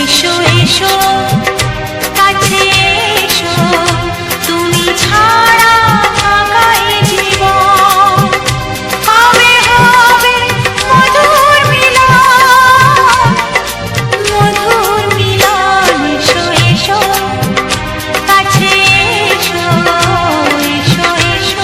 এসো এসো কাছে এসো, তুমি ছাড়া ফাঁকা এ জীবন। হবে হবে মধুর মিলন, মধুর মিলন। এসো এসো কাছে এসো, এসো এসো।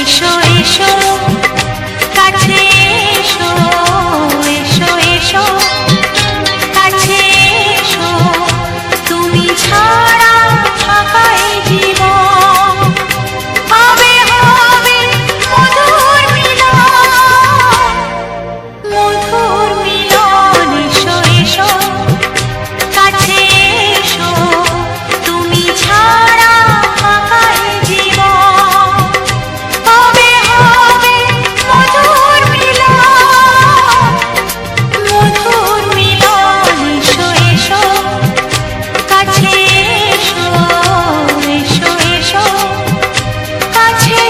এসো এসো কাছে এসো, এসো এসো কাছে এসো, তুমি ছাড়া ফাঁকা এ জীবন। হবে হবে মধুর মিলন, মধুর মিলন। এসো এসো কাছে এসো, তুমি ছাড়া ফাঁকা এ জীবন। হবে হবে মধুর মিলন, মধুর মিলন। এসো এসো কাছে এসো, এসো এসো কাছে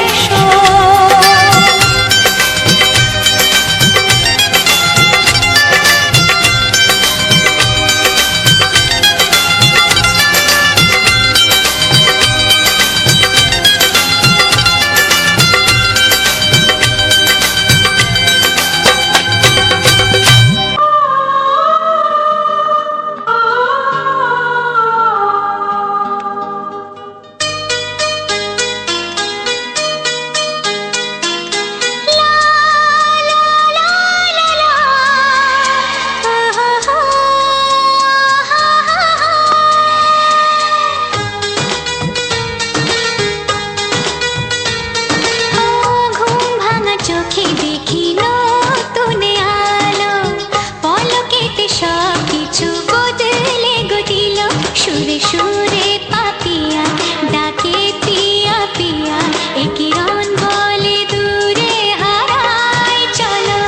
এসো। চোখে দেখি নতুন আলো, পলকেতে সব কিছু বদলে গো দিল। সুরে সুরে পাপিয়া ডাকে পিয়া পিয়া, এ কিরণ বলে দূরে হারায় চলো।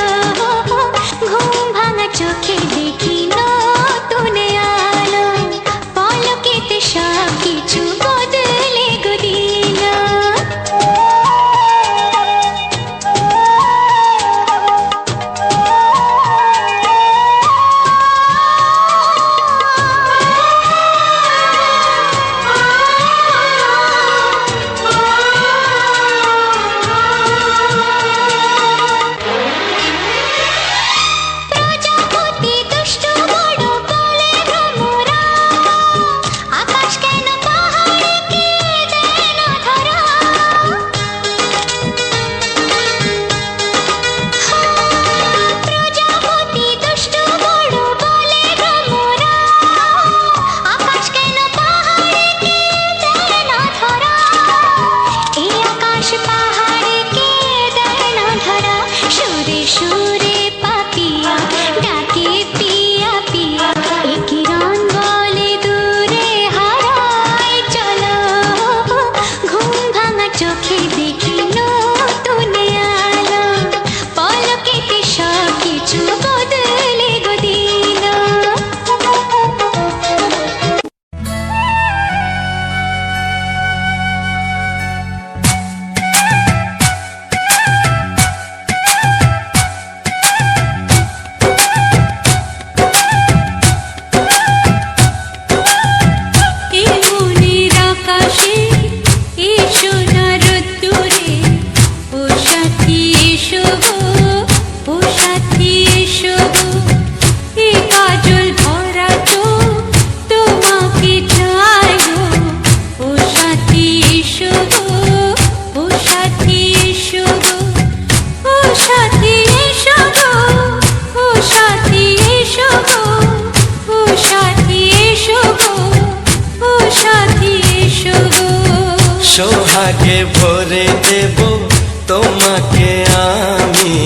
ঘুম ভাঙা চোখে দেখি নতুন আলো, পলকেতে সব কিছু বদলে গো দিল। প্রজাপতি দুষ্ট বড় বলে ভ্রমরা, আকাশ কেন পাহাড়কে দেয় না ধরা। প্রজাপতি দুষ্ট বড় বলে ভ্রমরা, আকাশ কেন পাহাড়কে দেয় না ধরা। এই আকাশ পাহাড়কে দেয় না ধরা। সুরে সুরে পাপিয়া ডাকে পিয়া পিয়া, এ কিরণ বলে দূরে হারায় চলো। ঘুম ভাঙা চোখে দেখি নতুন আলো, পলকেতে সব কিছু বদলে গো দিল। ভরে দেব তোমাকে আমি।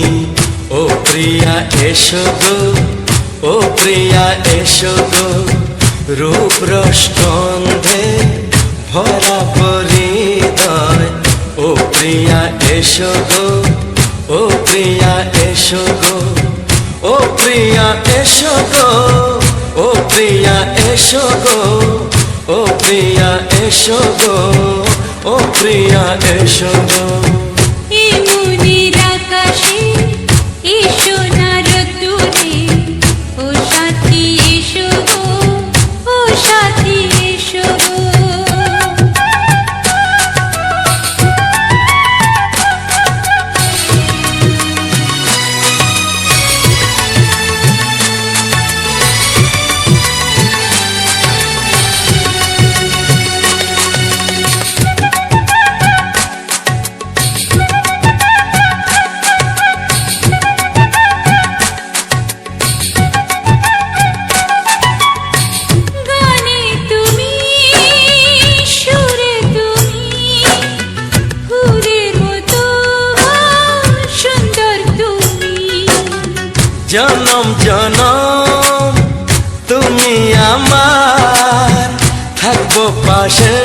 ও প্রিয়া এসো গো, ও প্রিয়া এসো গো, রূপ রসগন্ধে ভরা পরিদয়। ও প্রিয়া এসো গো, ও প্রিয়া এসো গো, ও প্রিয়া এসো গো, ও প্রিয়া এসো গো, ও প্রিয়া এসো গো, ও প্রিয়া এসো গো। এই মনের আকাশে এসো না রোদ্দুরে, ও সাথী এসো গো, ও সাথী এসো গো। গানে তুমি, সুরে তুমি, ফুলের মতো সুন্দর তুমি। জনম জনম তুমি আমার, থাকবো পাশে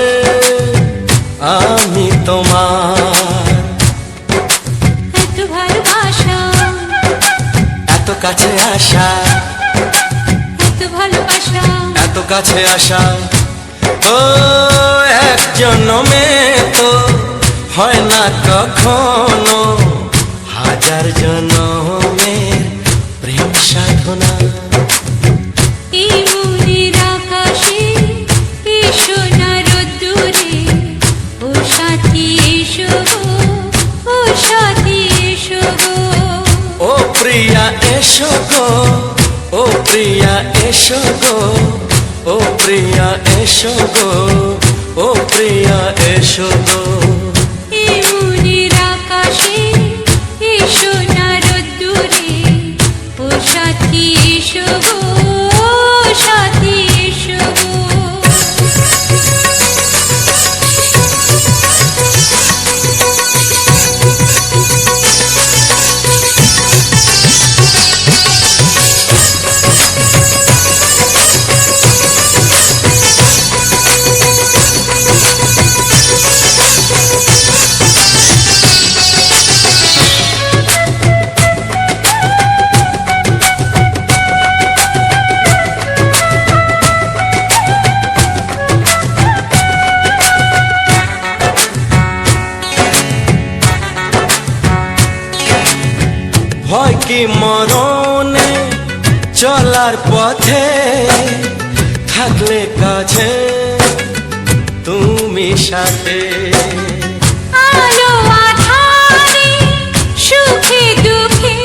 আমি তোমার। এত ভালোবাসা, এত কাছে আসা, এত ভালোবাসা, এত কাছে আসা, ও এক জন্মে তো হয় না কখনো, হাজার জন্মের প্রেম সাধনা। এই মনের আকাশে এসো না রোদ্দুরে, ও সাথী এসো গো, ও সাথী এসো গো। ও প্রিয়া এসো গো, ও প্রিয়া এসো গো, ও প্রিয়া এসো গো, ও প্রিয়া এসো গো। এই মনের আকাশে এসো না রোদ্দুরে, ও সাথী এসো গো, ও সাথী এসো গো। ভয় কি মরণে চলার পথে, থাকলে কাছে তুমি সাথে। আলো আঁধারে, সুখে দুঃখে,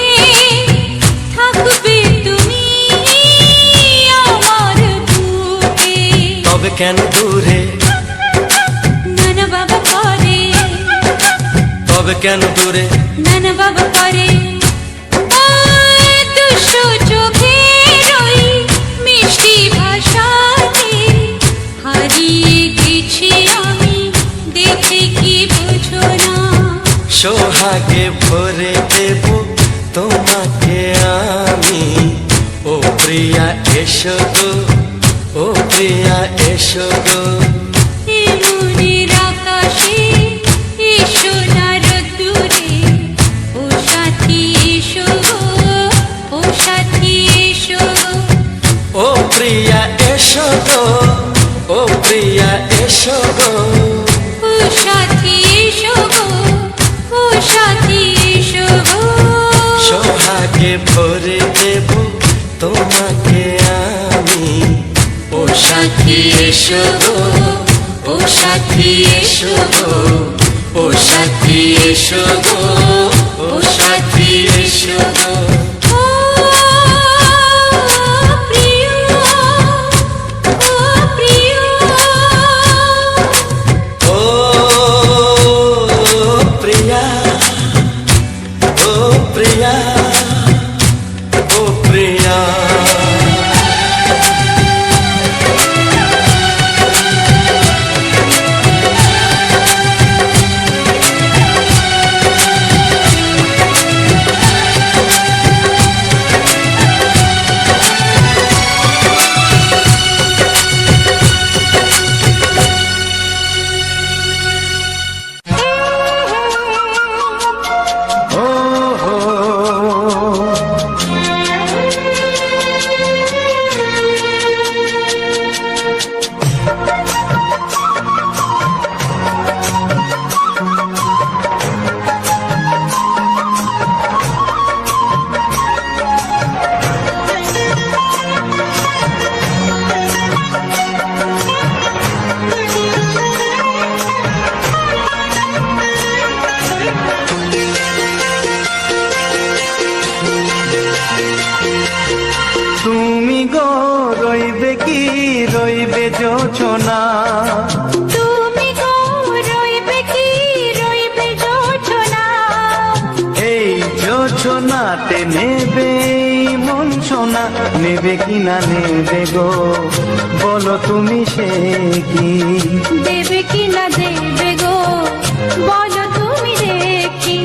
থাকবে তুমি আমার বুকে। তবে কেন দূরে, নানা বাবা করে, তবে কেন দূরে, নানা বাবা করে। ওই দুশো চোখের ওই মিষ্টি ভাষাতে হারিয়ে গেছি আমি, দেখে কি বোঝো না। সোহাগে ভরে দেব তোমাকে আমি। ও প্রিয়া এসো গো, ও প্রিয়া এসো গো। এই মনের আকাশে এসো না রোদ্দুরে, ও সাথী এসো গো, ও সাথী এসো গো। ও প্রিয়া এসো গো, ও প্রিয়া এসো গো। ও সাথী এসো গো, ও সাথী এসো গো। সোহাগে ভরে দেব তোমাকে আমি। ও সাথী এসো গো, ও সাথী এসো গো, ও সাথী এসো গো, ও সাথী এসো গো। ও প্রিয়, ও প্রিয়, ও প্রিয়া, ও প্রিয়া, ও প্রিয়া। তুমি গো রইবে কি রইবে যোছনা, তুমি গো রইবে কি রইবে যোছনা, এই যোছনাতে নেবে এই মন সোনা, নেবে কি না নেবে গো বলো তুমি সে কি, দেবে কি না দেবে গো বলো তুমি দেখি।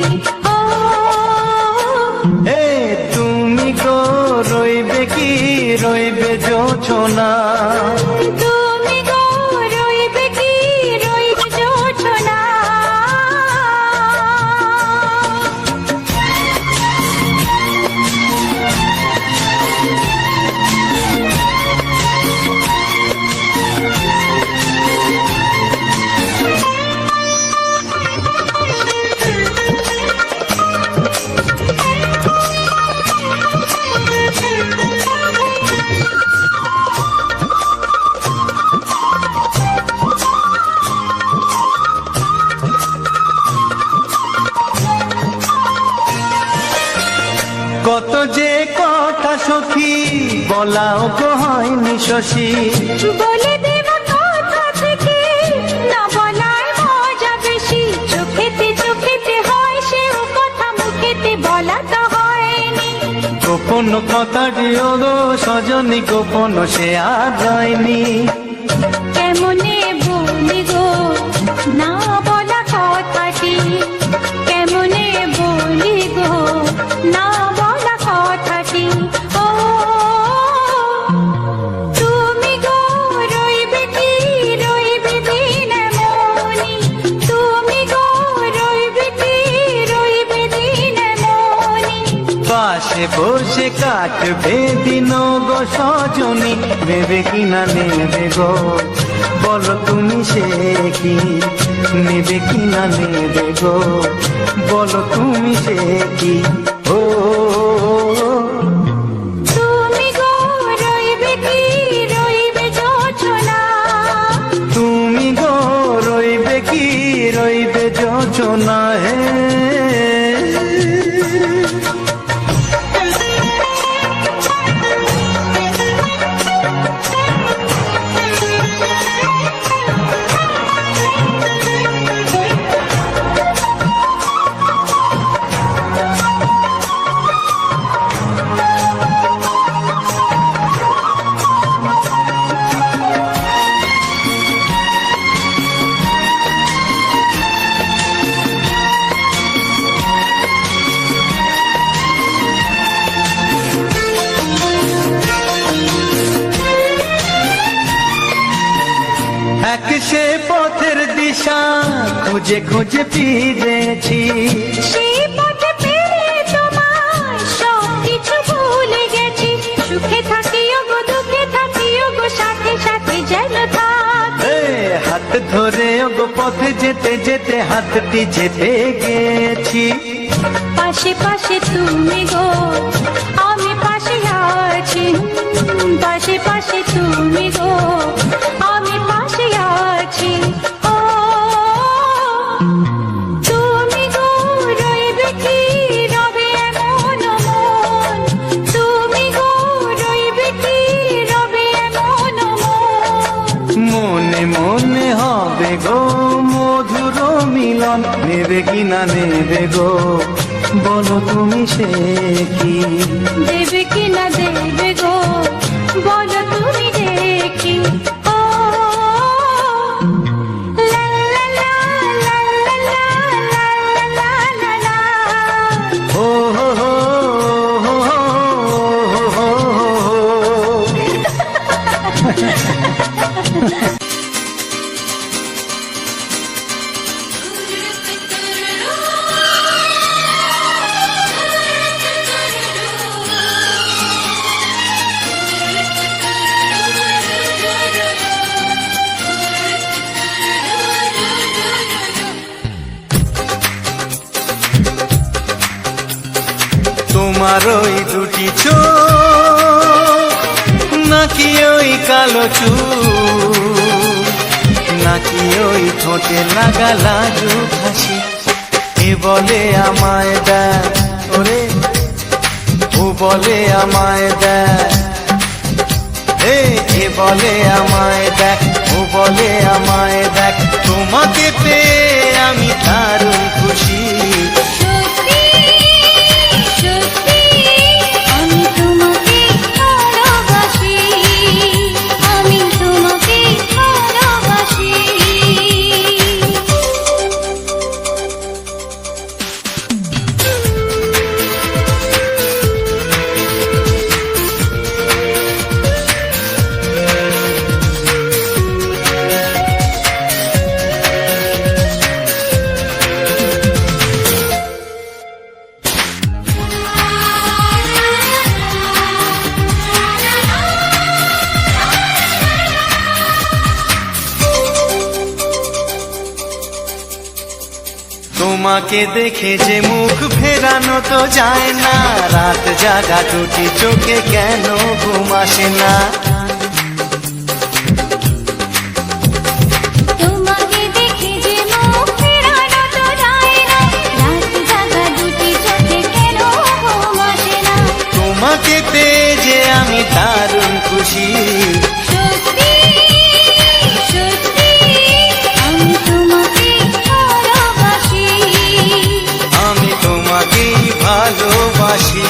ও এ তুমি গো রইবে কি রইবে যোছনা, তুমি গো রইবে কি রইবে যোছনা। কত যে কথা সখী বলাও তো হয়নি শশী, বলে দেব কথা থেকে না বলার মজা বেশি, চোখেতে চোখেতে হয় সেও কথা মুখেতে বলা তো হয়নি। গোপন কথা দিও গো সজনী গোপন সে আর যায়নি, কেমনে বলি গো না বলা কথাটি, কেমনে বলি গো না বলা কথাটি। ও তুমি গো রইবে কি রইবে দিন মনি, তুমি গো রইবে কি রইবে দিন মনি, পাশে বসে কাটবে দিন গো সজনী, নেবে কি না নেবে গো বলো তুমি সে কি, নেবে কি না নেবে গো বলো তুমি সে কি। ও তুমি গো রইবে কি রইবে যোছনা, তুমি গো রইবে কি রইবে যোছনা, হে এক সে পথের দিশা খুঁজে খুঁজে ফিরেছি, সেই পথে পেয়ে তোমার সব কিছু ভুলে গেছি, সুখে থাকিও গো দুঃখে থাকিও গো সাথে সাথে যেন থাক। এ হাত ধরে ওগো পথে যেতে যেতে হাতটি যেতে গেছি, পাশে পাশে তুমি গো আমি পাশে আছি, পাশে পাশে তুমি গো আমি পাশে আছি। ও তুমি গো রইবে কি রবে এমন মন, তুমি গো রইবে কি রবে এমন মন, মনে মনে হবে গো মধুর মিলন, নেবে কি না নেবে গো বলো তুমি সে কি, দেবে কি না দেবে গো বলো তুমি দেখি। ও লা লা লা লা লা লা লা লা লা। ও হো হো হো হো হো হো। তোমার ওই দুটি চোখ নাকি ওই কালো চুল, নাকি ওই ঠোঁটে লাগা লাজু হাসি, এ বলে আমায় দেয় ওরে ও বলে আমায় দেয় এ বলে আমায় দেখ, ও বলে আমায় দেখ, তোমাকে পেয়ে আমি দারুণ খুশি। সত্যি সত্যি আমি তোমাকে ভালোবাসি, আমি তোমাকে ভালোবাসি। তোমাকে দেখে যে মুখ ফেরানো তো যায় না, রাত জাগা দুটি চোখে কেন ঘুম আসে না। তোমাকে দেখে যে মুখ ফেরানো তো যায় না, রাত জাগা দুটি চোখে কেন ঘুম আসে না। তোমাকে পেয়ে যে আমি দারুণ খুশি। সত্যি সত্যি আমি তোমাকে ভালোবাসি, আমি তোমাকেই ভালোবাসি।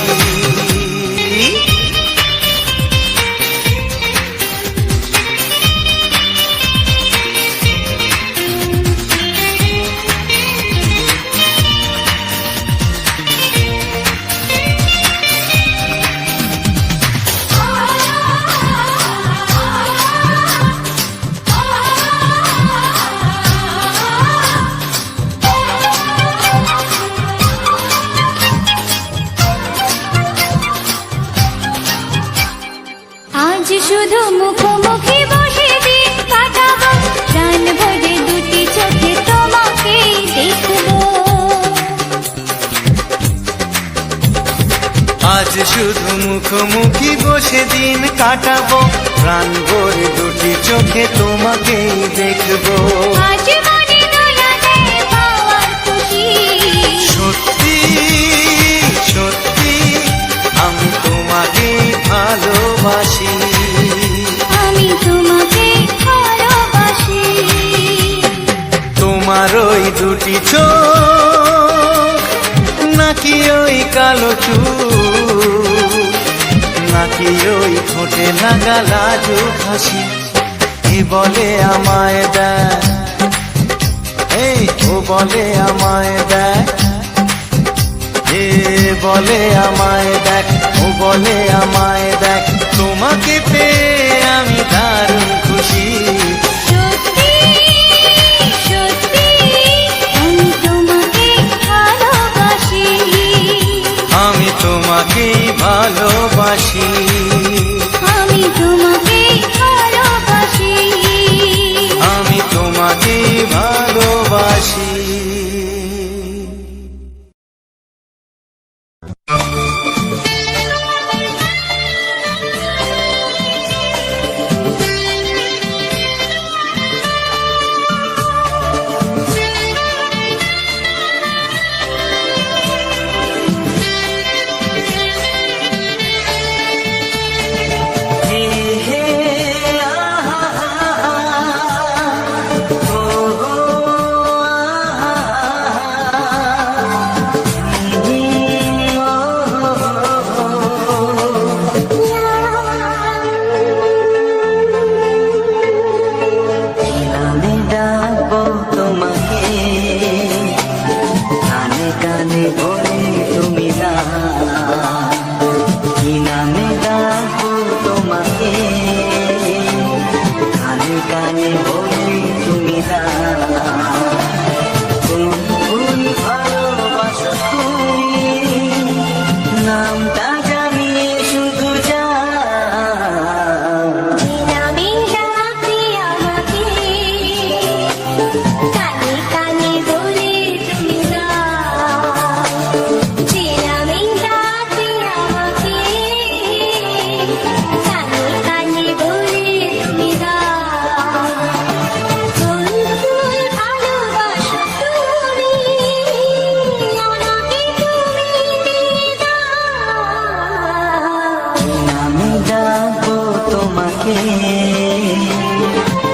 আজ শুধু মুখোমুখি বসে দিন কাটাবো, প্রাণ ভরে দুটি চোখে তোমাকেই দেখবো। আজ শুধু মুখোমুখি বসে দিন কাটাবো, প্রাণ ভরে দুটি চোখে তোমাকেই দেখবো। আজ মনে দোলা দেয় পাওয়ার খুশি। সত্যি সত্যি আমি তোমাকেই ভালোবাসি। আমি তোমাকে ভালোবাসি। তোমার ওই দুটি চোখ, নাকি ওই কালো চুল, নাকি ওই ঠোঁটে লাগা লাজুক হাসি। এ বলে আমায় দেখ, ও বলে আমায় দেখ, এ বলে আমায় দেখ, ও বলে আমায় দেখ, তোমাকে পেয়ে আমি দারুণ খুশি। সত্যি সত্যি আমি তোমাকে ভালোবাসি, আমি তোমাকেই ভালোবাসি। আমি তোমাকে ভালোবাসি, আমি তোমাকেই ভালোবাসি। হে হে আহা, ও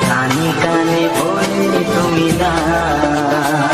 কানে কানে বলে তুমি দাও।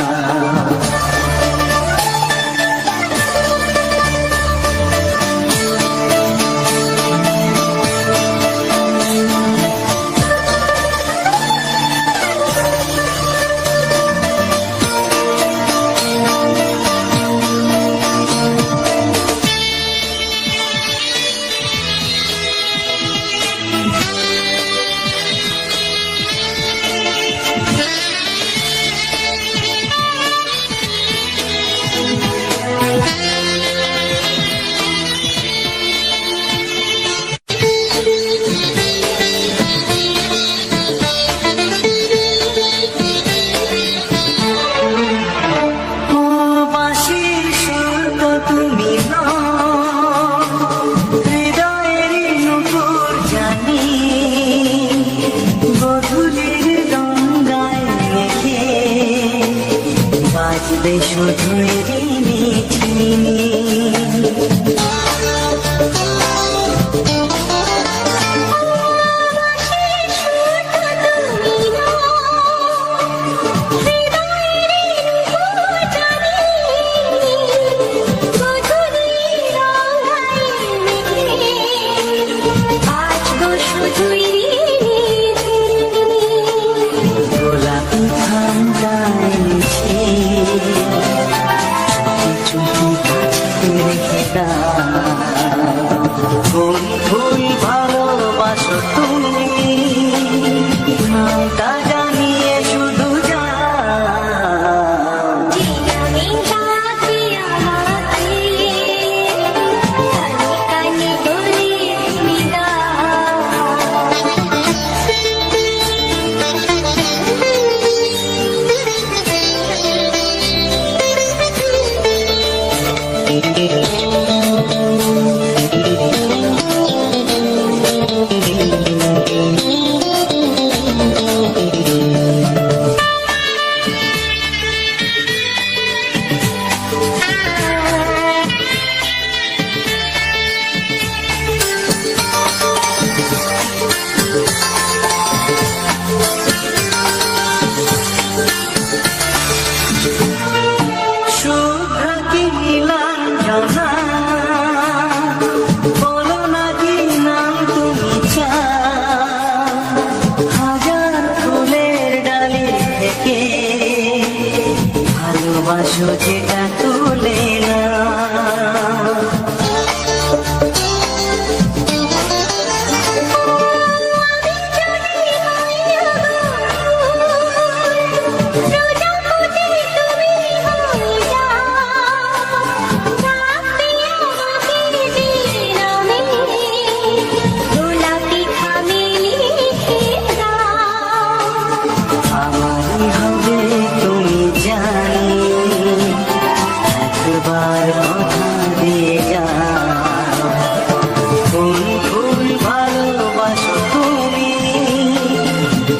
শুধুই চিনি গোলাপি ঠান্ডায় কোন ফুল ভালোবাসো তুমি নামটা জানিয়ে শুধু যা ভালোবাসো যেটা তুলে না আমারই হবে তুমি জানি একবার কথা দিয়ে যা কোন ফুল ভালোবাসো তুমি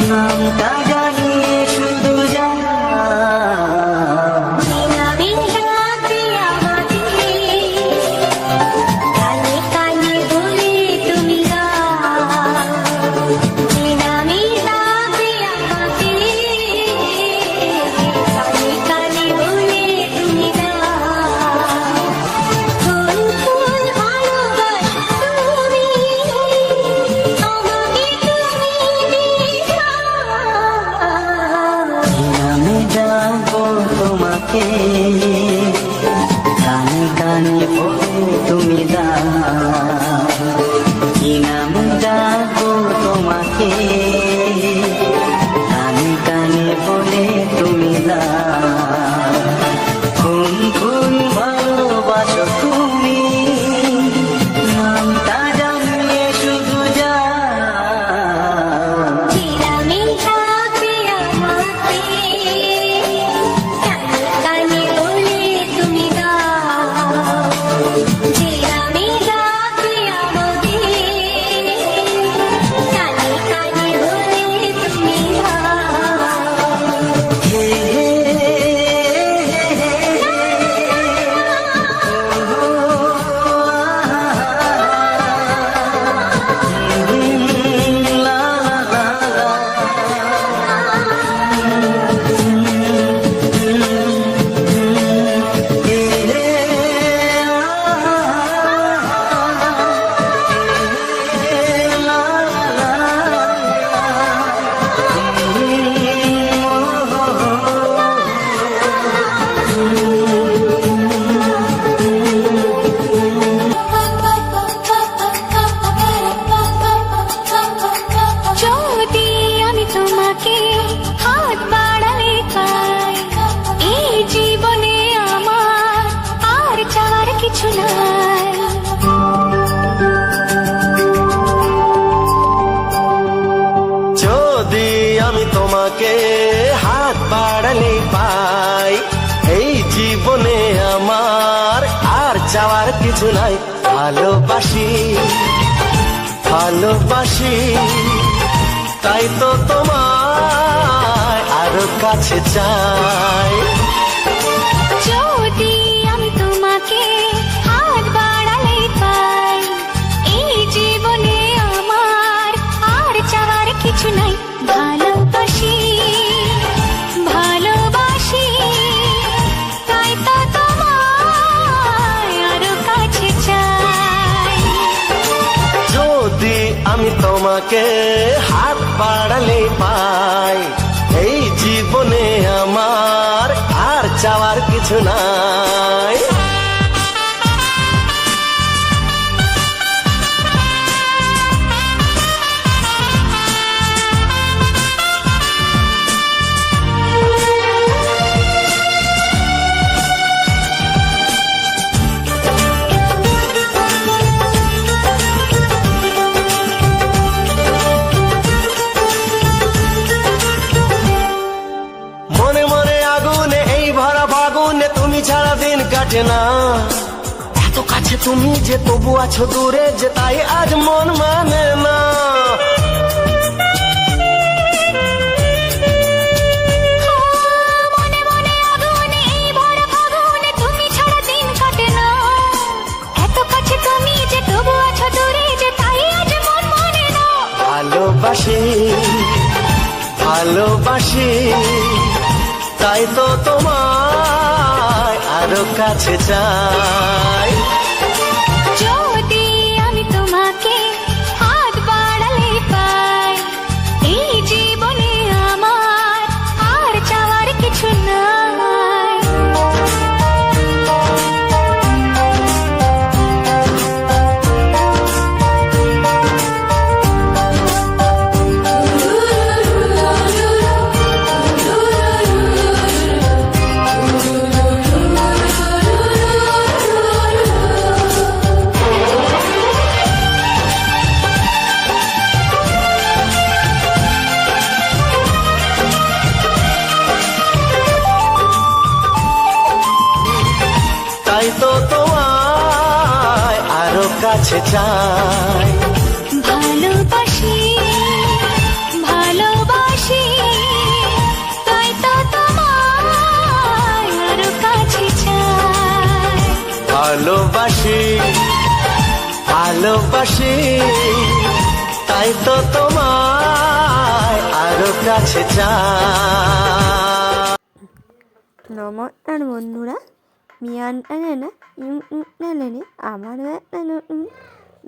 নামটা জানিয়ে শুধু যা তোমাকে কানে কানে বলে তুমি দাও কি নাম ডাকবো তোমাকে কানে কানে বলে তুমি দাও কোন ফুল ভালোবাসো তুমি নামটা জানিয়ে শুধু যা কানে বাড়ালেই পাই। এই জীবনে আমার আর চাওয়ার কিছু নাই। ভালোবাসি ভালোবাসি তাই তো তোমায় আরো কাছে চাই। যদি আমি তোমাকে হাত বাড়ালে পাই, এই জীবনে আমার আর চাওয়ার কিছু নাই। ভালোবাসি ভালোবাসি তাই তো তোমায় আরো কাছে চাই। যদি আমি তোমাকে হাত বাড়ালে পাই, এই জীবনে আমার আর চাওয়ার কিছু নাই। মনে মনে আগুনে এই ভরা ফাগুনে তুমি ছাড়া দিন কাটে না। এত কাছে তুমি যে তবু আছো দূরে যে, তাই আজ মন মানে না। মনে মনে আগুনে এই ভরা ফাগুনে তুমি ছাড়া দিন কাটে না। এত কাছে তুমি যে তবু আছো দূরে যে, তাই আজ মন মানে না। ভালোবাসি ভালোবাসি তাই তো তোমায় আরো কাছে চাই। যদি আমি তোমাকে হাত বাড়ালে পাই, এই জীবনে আমার আর চাওয়ার কিছু নাই। তাই তো তোমায় আরো কাছে চাই। ভালোবাসি ভালোবাসি তাই তো তোমায় আরো কাছে চাই। ভালোবাসি ভালোবাসি তাই তো তোমায় আরো কাছে চাই। নমস্কার বন্ধুরা, মিয়ান চ্যানেলে ইউটিউব চ্যানেলে আমারও একটা নতুন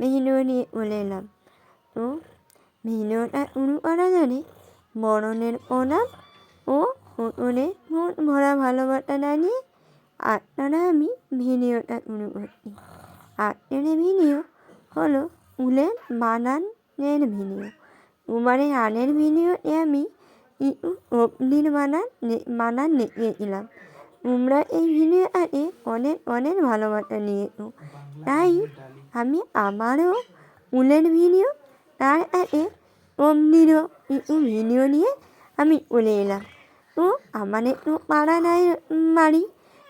ভিডিও নিয়ে চলে এলাম। তো ভিডিওটা শুরু করা জানে মরণের প্রণাম ও নতুনের মন ভরা ভালোবাসা জানিয়ে আপনারা আমি ভিডিওটা শুরু করছি। আজকের ভিডিও হলো উলের বানানের ভিডিও। তোমারে আগের ভিডিওতে আমি একটু অগ্নির বানান দেখিয়েছিলাম। তোমরা এই ভিডিওটাকে অনেক অনেক ভালোবাসা নিয়েছো, তাই আমি আবারও উলের ভিডিও তার আগে অগ্নিরও একটু ভিডিও নিয়ে আমি চলে এলাম। তো আমাদের তো পাড়া নাই বাড়ি,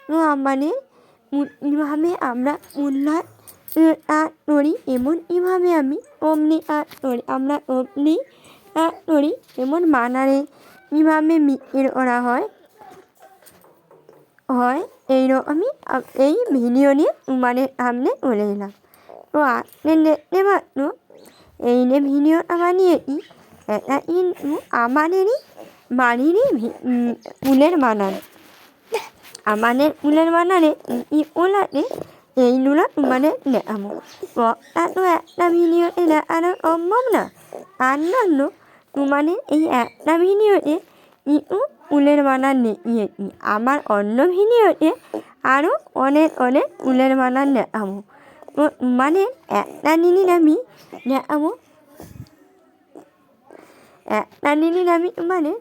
তো আমাদের কীভাবে আমরা উল্লাস আর্ট করি এমনইভাবে আমি অগ্নি আর্ট করি। আমরা অগ্নি আর্ট করি এমন বানানে কীভাবে মিক্সির করা হয় এইরকমই এই ভিডিও নিয়ে তোমাদের সামনে চলে এলাম। তো আপনি দেখতে পাচ্ছ এই যে ভিডিওটা বানিয়েছি, এটা কিন্তু আমাদেরই বাড়িরই উলের বানান। আমাদের উলের বানানে কি ওলাতে এইগুলো তোমাদের দেখাবো। তো একটা ভিডিওতে দেখানো সম্ভব না, তার জন্য তোমাদের এই একটা ভিডিওতে কিন্তু উলের বানান দেখিয়েছি। আমার অন্য ভিডিওতে আরও অনেক অনেক উলের বানান দেখাবো। তো তোমাদের একটা জিনিস আমি দেখাবো, একটা জিনিস আমি তোমাদের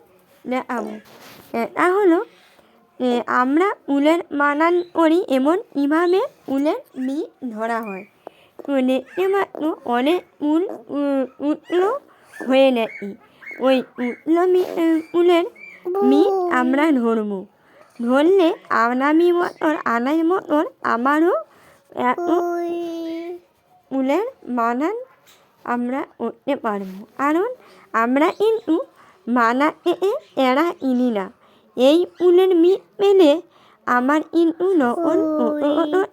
দেখাবো। এটা হলো আমরা উলের বানান করি এমন কীভাবে উলের বীজ ধরা হয়। তো দেখতে পাচ্ছ অনেক উল উঠলো হয়ে গেছে। ওই উলের মি আমরা ধরবো, ধরলে আনামি মতন আনাই মতন আমারও উলের বানান আমরা করতে পারবো। কারণ আমরা কিন্তু মানা এরা ইনি না। এই উলের মিট পেলে আমার কিন্তু নকল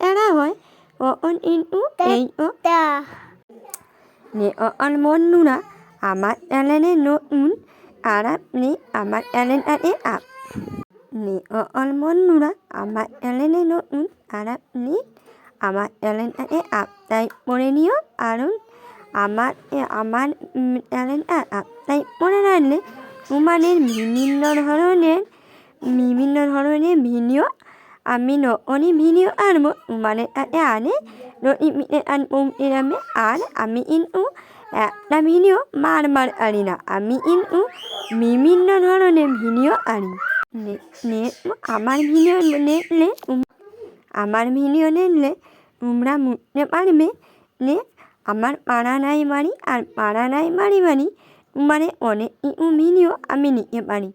এরা হয় তখন কিন্তু এই বন্ধুরা আমার চ্যানেলে নতুন আর আপনি আমার চ্যানেলটাতে বন্ধুরা আমার চ্যানেলে নতুন আর আপনি আমার চ্যানেলটাকে আপটাইপ করে নিও। কারণ আমার চ্যানেলটা আপটাইপ করে রাখলে তোমাদের বিভিন্ন ধরনের ভিডিও আমি নতুনই ভিডিও আনবো তোমাদের কাছে আনে নোটিফিকেশন পৌঁছে যাবে। আর আমি কিন্তু একটা ভিডিও বারবার আনি না, আমি কিন্তু বিভিন্ন ধরনের ভিডিও আনি। আমার ভিডিও দেখলে তোমরা বুঝতে পারবে যে আমার পাড়া নাই বাড়ি, আর পাড়া নাই বাড়ি মানে অনেক কিছু ভিডিও আমি নিতে পারি।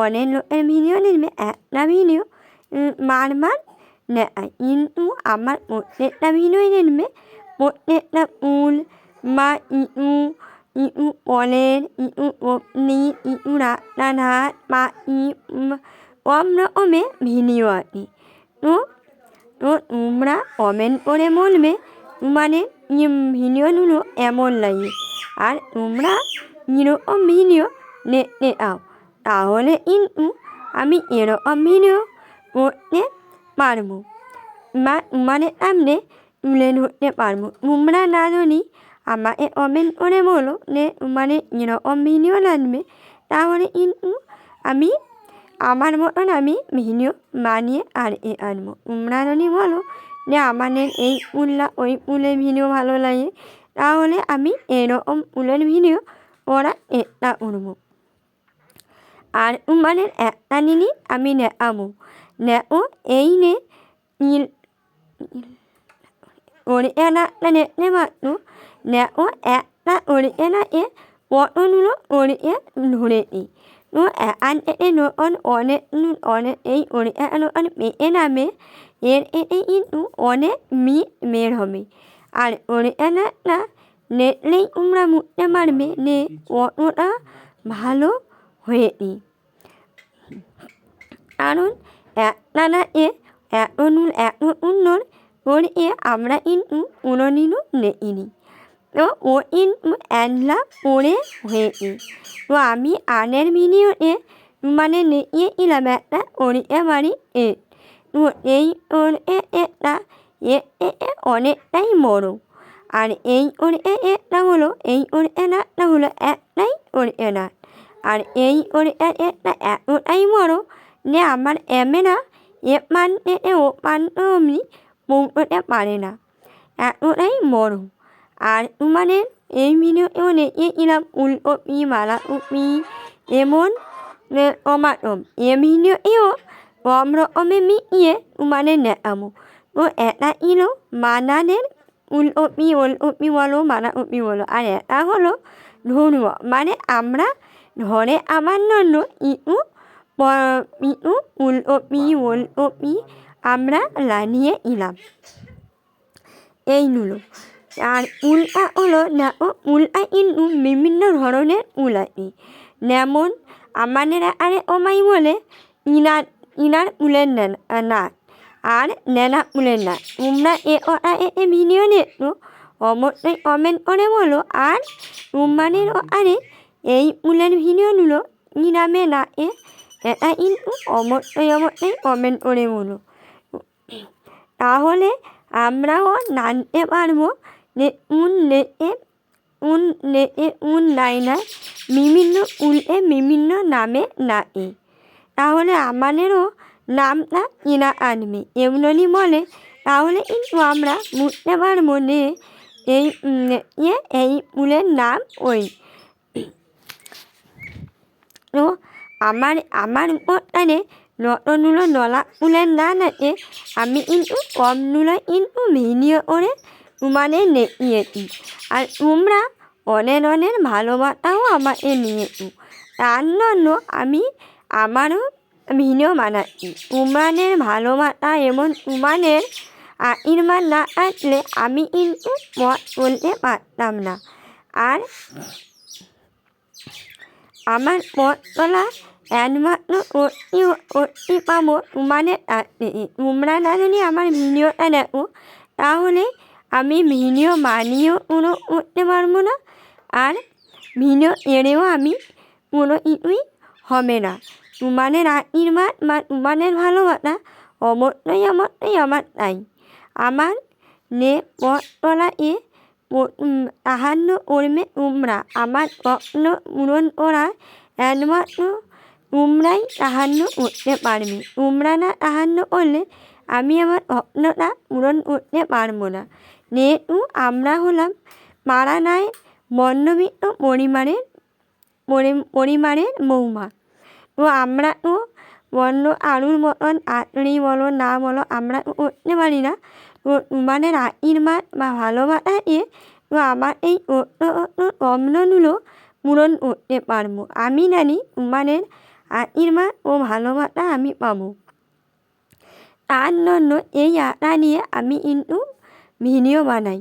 অনেক লোকের ভিডিও দেখবে একটা ভিডিও বারবার নেয়, কিন্তু আমার প্রত্যেকটা ভিডিও দেখবে প্রত্যেকটা ফুল বা ইটু কলের ইটু অগ্নি ইটু রাস্তাঘাট বা সব রকমের ভিডিও আঁকি। তো তোমরা কমেন্ট করে বলবে তোমাদের ভিডিওগুলো এমন লাগে, আর তোমরা এরকম ভিডিও দেখতে চাও, তাহলে কিন্তু আমি এরকম ভিডিও করতে পারবো বা তোমাদের সামনে তুলে ধরতে পারবো। তোমরা না জানি আমাকে কমেন্ট করে বলো যে তোমাদের এরকম ভিডিও লাগবে, তাহলে কিন্তু আমি আমার মতন আমি ভিডিও বানিয়ে আর আনবো। তোমরা যদি বলো যে আমাদের এই ফুলটা ওই ফুলের ভিডিও ভালো লাগে, তাহলে আমি এরকম ফুলের ভিডিও করার চেষ্টা করবো। আর তোমাদের একটা জিনিস আমি দেখাবো, দেখো এই নে দেখতে পাচ্ছ, দেখো একটা ওরিয়েনাকে কতগুলো ওরিয়ে ধরেছি। তো এখান থেকে যখন অনেক এই ওরিয়েনা পেয়ে নামে এর কিন্তু অনেক মিট বের হবে। আর ওরিয়েনাটা দেখলেই তোমরা বুঝতে পারবে যে কতটা ভালো হয়েছে। কারণ একটা না এত সুন্দর করে আমরা কিন্তু কোনোদিনও দেখিনি। তো ও কিন্তু একলা পরে হয়েছে। তো আমি আগের ভিডিওতে মানে দেখিয়েছিলাম একটা ওরিয়ে বাড়ি তো এই এটা অনেকটাই বড়, আর এই ওরিয়েটা হলো এই ওরিয়েনাটা হলো একটাই ওরিয়েনা। আর এই ওরিয়েটা এতটাই বড় যে আমার ক্যামেরা মান থেকে ও প্রান্ত অমনি পৌঁছতে পারে না, এতটাই বড়। আর তোমাদের এই ভিডিওতেও দেখিয়েছিলাম ফুলকপি বাঁধাকপি এবং টমাটম, এই ভিডিওতেও সব রকমের মিশিয়ে তোমাদের দেখাবো। তো এটা ছিল বাঁধানের ফুলকপি ওলকপি বলো বাঁধাকপি বলো, আর এটা হলো ধনুয়া, মানে আমরা ঘরে আমার জন্য একটু ফুলকপি ওলকপি আমরা লাগিয়ে এলাম এইগুলো। আর উলটা হলো দেখো উলটা কিন্তু বিভিন্ন ধরনের উল আছে, যেমন আমাদের আরে ওমাই বলে ইনার উলের নাচ আর নেনা উলের নাচ। তোমরা এ ভিডিও দেখো অবশ্যই কমেন্ট করে বলো, আর তোমাদের আরে এই উলের ভিডিওগুলো কী নামে না এটা কিন্তু অবশ্যই কমেন্ট করে বলো, তাহলে আমরাও জানতে পারবো যে উল নাই না বিভিন্ন উলে বিভিন্ন নামে নাকে, তাহলে আমাদেরও নামটা কিনা আনবে। এমনি বলে তাহলে কিন্তু আমরা বুঝতে পারবো যে এই উলের নাম ওই। তো আমার উপরটানে যতগুলো নলা ফুলের নাম আছে আমি কিন্তু কমগুলো কিন্তু ভিডিও করে তোমাদের দেখিয়েছি, আর তোমরা অনেক ভালোবাসাও আমাকে নিয়েছো। তার জন্য আমি আমারও ভিডিও বানাচ্ছি। উমানের ভালোবাসা এবং উমানের আশীর্বাদ না আসলে আমি কিন্তু মত বলতে পারতাম না। আর আমার পথ চলা একমাত্র করতে পাবো উমানের থেকে। তোমরা না যদি আমার ভিডিওটা দেখো তাহলে আমি ভিডিও বানিয়েও পুরো করতে পারবো না, আর ভিডিও এড়েও আমি কোনো কিছুই হবে না। তোমাদের আশীর্বাদ বা তোমাদের ভালোবাসা অবশ্যই অবশ্যই আমার তাই। আমার নে পথ চলা সাহায্য করবে তোমরা। আমার স্বপ্ন পূরণ করার একমাত্র তোমরাই সাহায্য করতে পারবে। তোমরা না সাহায্য করলে আমি আমার স্বপ্নটা পূরণ করতে পারবো না। যেহেতু আমরা হলাম পাড়ানায় মধ্যবিত্ত পরিবারের বৌমা, তো আমরা তো বন্য আলুর মতন আঁচড়ি বলো না বলো আমরা তো করতে পারি না। তো তোমাদের আশীর্বাদ বা ভালোবাসা তো আমার এই স্বপ্নগুলো পূরণ করতে পারবো। আমি জানি তোমাদের আশীর্বাদ ও ভালোবাসা আমি পাবো। তার জন্য এই আশা নিয়ে আমি কিন্তু ভিডিও বানাই।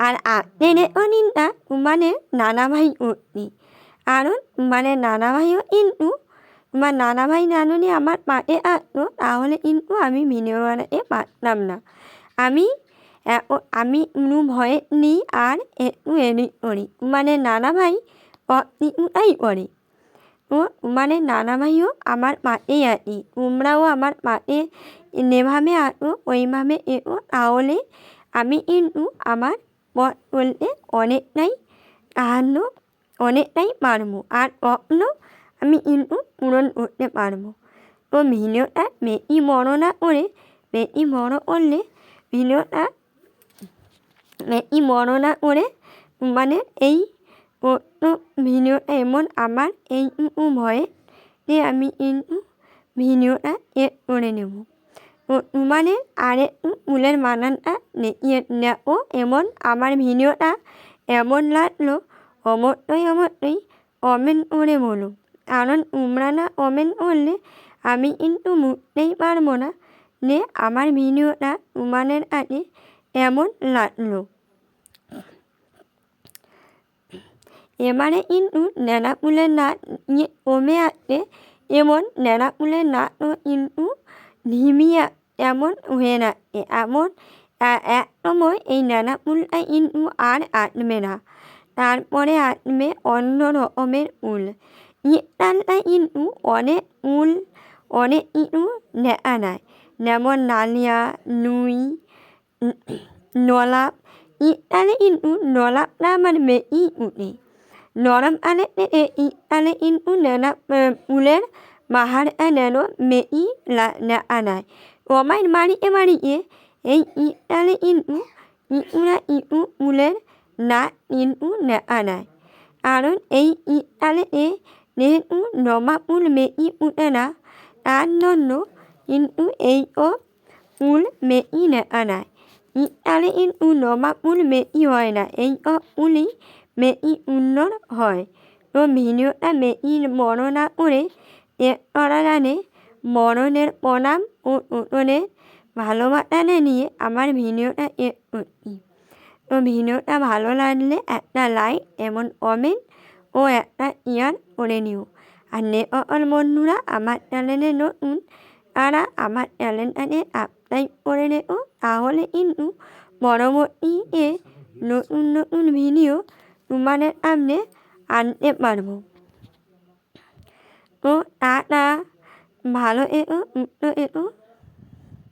আর আপনাদেরও চিন্তা তোমাদের নানাভাই করছি, কারণ তোমাদের নানাভাইও কিন্তু তোমার নানাভাই না যদি আমার পাশে আসতো তাহলে কিন্তু আমি ভিডিও বানাতে পারতাম না। আমি কোনো ভয়ে নিই আর একটু এডিট করি। তোমাদের নানাভাই কিছুটাই করে। তো তোমাদের নানাভাইও আমার পাশেই আছে। তোমরাও আমার পাশে যেভাবে আসো ওইভাবে এসো, তাহলে আমি কিন্তু আমার পথ চলতে অনেকটাই পারবো, আর স্বপ্ন আমি কিন্তু পূরণ করতে পারবো। তো ভিডিওটা বেশি বড় না করে, বেশি বড় করলে ভিডিওটা বেশি বড় না করে তোমাদের এই ভিডিওটা এমন আমার এইটুকু ভয়ে যে আমি কিন্তু ভিডিওটা করে নেব। তো তোমাদের আরেকটু ফুলের বানানটা দেখো এবং আমার ভিডিওটা এমন লাগলো অবশ্যই কমেন্ট করে বলো, কারণ তোমরা না কমেন্ট করলে আমি কিন্তু বুঝতেই পারবো না যে আমার ভিডিওটা তোমাদের কাছে এমন লাগলো। এবারে কিন্তু ন্যাড়া ফুলের নাচ কমে আসছে এবং ন্যাড়া ফুলের নাচও কিন্তু ধিমিয়ে এমন হয়ে যাচ্ছে। এমন এক সময় এই ন্যাড়া ফুলটা কিন্তু আর আসবে না, তারপরে আসবে অন্য রকমের ফুল। শীতকালটা কিন্তু অনেক কিছু দেখা যায়, যেমন ডালিয়া, লুই, নলাপ। শীতকালে কিন্তু নলাপটা আমার বেশি উঠে। গরমকালে থেকে শীতকালে কিন্তু ফুলের বাহারটা যেন বেশি দেখা যায়। সবাই বাড়িতে এই শীতকালে কিন্তু কিছু না কিছু ফুলের নাচ কিন্তু দেখা যায়, কারণ এই শীতকালে যেহেতু জবা ফুল বেশি ফুটে না, তার জন্য কিন্তু এইসব ফুল বেশি দেখা যায়। শীতকালে কিন্তু জবা ফুল বেশি হয় না, এইসব ফুলই বেশি সুন্দর হয়। তো ভিডিওটা বেশি বড় না করে করা জানে বড়দের প্রণাম ও ছোটদের ভালোবাসা নিয়ে আমার ভিডিওটা করছি। তো ভিডিওটা ভালো লাগলে একটা লাইক এবং কমেন্ট ও একটা শেয়ার করে নিও। আর সকল বন্ধুরা আমার চ্যানেলে নতুন, তারা আমার চ্যানেলটাকে সাবস্ক্রাইব করে নেও, তাহলে কিন্তু পরবর্তীতে নতুন ভিডিও তোমাদের সামনে আনতে পারবো। তো টাটা, ভালো সুস্থ